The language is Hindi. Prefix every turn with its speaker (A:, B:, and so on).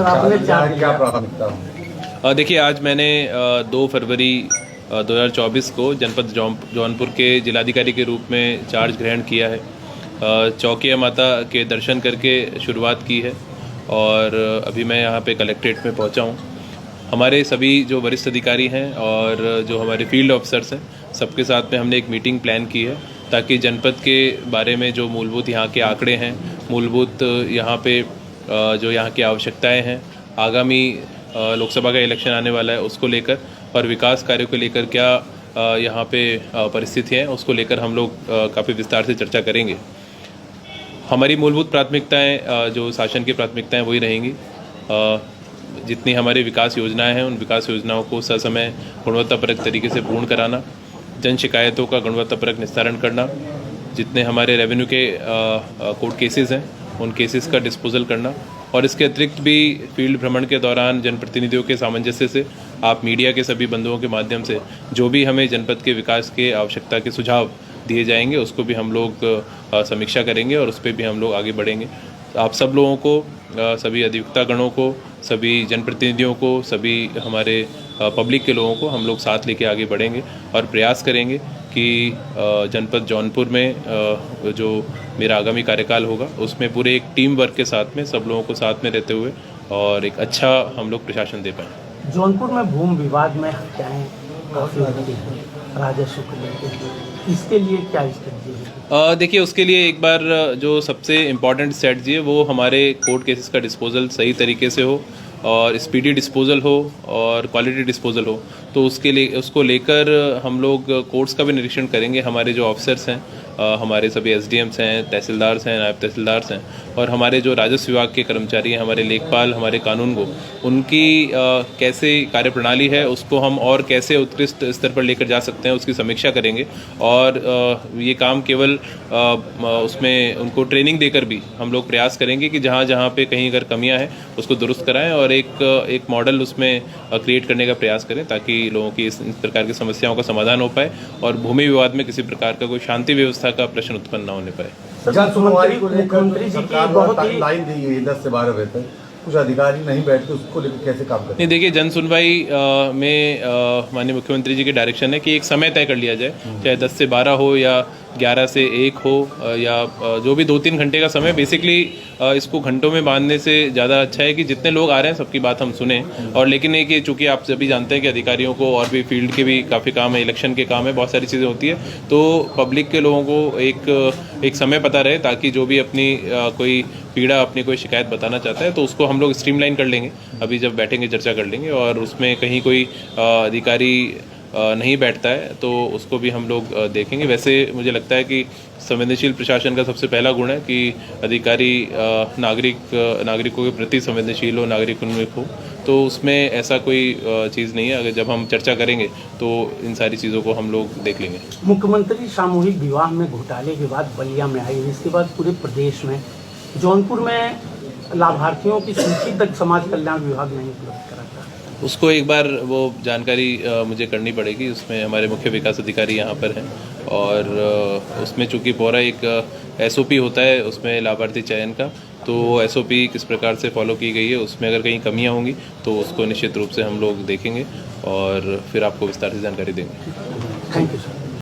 A: सर आपने क्या
B: प्राथमिकता? देखिए, आज मैंने 2 फरवरी 2024 को जनपद जौनपुर के जिलाधिकारी के रूप में चार्ज ग्रहण किया है। चौकिया माता के दर्शन करके शुरुआत की है और अभी मैं यहाँ पे कलेक्ट्रेट में पहुँचा हूँ। हमारे सभी जो वरिष्ठ अधिकारी हैं और जो हमारे फील्ड ऑफिसर्स हैं, सबके साथ में हमने एक मीटिंग प्लान की है ताकि जनपद के बारे में जो मूलभूत यहाँ के आंकड़े हैं, मूलभूत यहाँ पे जो यहाँ की आवश्यकताएं हैं, आगामी लोकसभा का इलेक्शन आने वाला है उसको लेकर और विकास कार्यों को लेकर क्या यहाँ पे परिस्थितियाँ हैं उसको लेकर हम लोग काफ़ी विस्तार से चर्चा करेंगे। हमारी मूलभूत प्राथमिकताएं जो शासन की प्राथमिकताएं वही रहेंगी। जितनी हमारी विकास योजनाएं हैं उन विकास योजनाओं को ससमय गुणवत्तापरक तरीके से पूर्ण कराना, जन शिकायतों का गुणवत्तापरक निस्तारण करना, जितने हमारे रेवेन्यू के कोर्ट केसेस हैं उन केसेस का डिस्पोजल करना और इसके अतिरिक्त भी फील्ड भ्रमण के दौरान जनप्रतिनिधियों के सामंजस्य से आप मीडिया के सभी बंधुओं के माध्यम से जो भी हमें जनपद के विकास के आवश्यकता के सुझाव दिए जाएंगे उसको भी हम लोग समीक्षा करेंगे और उस पर भी हम लोग आगे बढ़ेंगे। आप सब लोगों को, सभी अधिवक्ता गणों को, सभी जनप्रतिनिधियों को, सभी हमारे पब्लिक के लोगों को हम लोग साथ लेके आगे बढ़ेंगे और प्रयास करेंगे कि जनपद जौनपुर में जो मेरा आगामी कार्यकाल होगा उसमें पूरे एक टीम वर्क के साथ में सब लोगों को साथ में रहते हुए और एक अच्छा हम लोग प्रशासन दे पाएँ।
A: जौनपुर में भूमि विवाद में हत्याएं काफ़ी होती हैं राजस्व को लेकर, इसके लिए क्या स्ट्रेटजी है?
B: देखिए, उसके लिए एक बार जो सबसे इम्पॉर्टेंट स्ट्रेटजी है वो हमारे कोर्ट केसेस का डिस्पोजल सही तरीके से हो और स्पीडी डिस्पोजल हो और क्वालिटी डिस्पोजल हो। तो उसको लेकर हम लोग कोर्ट्स का भी निरीक्षण करेंगे। हमारे जो ऑफिसर्स हैं, हमारे सभी एसडीएम्स हैं, तहसीलदार्स हैं, नायब तहसीलदार्स हैं और हमारे जो राजस्व विभाग के कर्मचारी हैं, हमारे लेखपाल, हमारे कानूनगो, उनकी कैसे कार्यप्रणाली है उसको हम और कैसे उत्कृष्ट स्तर पर लेकर जा सकते हैं उसकी समीक्षा करेंगे और ये काम केवल उसमें उनको ट्रेनिंग देकर भी हम लोग प्रयास करेंगे कि जहाँ जहाँ पे कहीं अगर कमियाँ हैं उसको दुरुस्त कराएं और एक मॉडल उसमें क्रिएट करने का प्रयास करें ताकि लोगों की इस प्रकार की समस्याओं का समाधान हो पाए और भूमि विवाद में किसी प्रकार का कोई शांति व्यवस्था का प्रश्न उत्पन्न न होने पाए।
A: मुख्यमंत्री जी की बहुत ही
C: लाइन दी है 10 से 12 बजे तक, कुछ अधिकारी नहीं बैठते, उसको लेकर कैसे काम करते हैं?
B: नहीं, देखिए, जन सुनवाई में माननीय मुख्यमंत्री जी की डायरेक्शन है कि एक समय तय कर लिया जाए, चाहे 10 से 12 हो या 11 से 1 हो या जो भी 2-3 घंटे का समय। बेसिकली इसको घंटों में बांधने से ज़्यादा अच्छा है कि जितने लोग आ रहे हैं सबकी बात हम सुने और लेकिन एक ये चूँकि आप सभी जानते हैं कि अधिकारियों को और भी फील्ड के भी काफ़ी काम है, इलेक्शन के काम है, बहुत सारी चीज़ें होती है, तो पब्लिक के लोगों को एक समय पता रहे ताकि जो भी अपनी कोई पीड़ा, अपनी कोई शिकायत बताना चाहता है तो उसको हम लोग स्ट्रीमलाइन कर लेंगे। अभी जब बैठेंगे चर्चा कर लेंगे और उसमें कहीं कोई अधिकारी नहीं बैठता है तो उसको भी हम लोग देखेंगे। वैसे मुझे लगता है कि संवेदनशील प्रशासन का सबसे पहला गुण है कि अधिकारी नागरिकों के प्रति संवेदनशील हो, नागरिक उन्मुख हो, तो उसमें ऐसा कोई चीज़ नहीं है। अगर जब हम चर्चा करेंगे तो इन सारी चीज़ों को हम लोग देख लेंगे।
A: मुख्यमंत्री सामूहिक विवाह में घोटाले के बाद बलिया में आई, इसके बाद पूरे प्रदेश में, जौनपुर में लाभार्थियों की सूची तक समाज कल्याण विभाग नहीं उपलब्ध कराता।
B: उसको एक बार वो जानकारी मुझे करनी पड़ेगी। उसमें हमारे मुख्य विकास अधिकारी यहाँ पर हैं और उसमें चूँकि पूरा एक एसओपी होता है उसमें लाभार्थी चयन का, तो एसओपी किस प्रकार से फॉलो की गई है उसमें अगर कहीं कमियाँ होंगी तो उसको निश्चित रूप से हम लोग देखेंगे और फिर आपको विस्तार से जानकारी देंगे।
A: Thank you sir.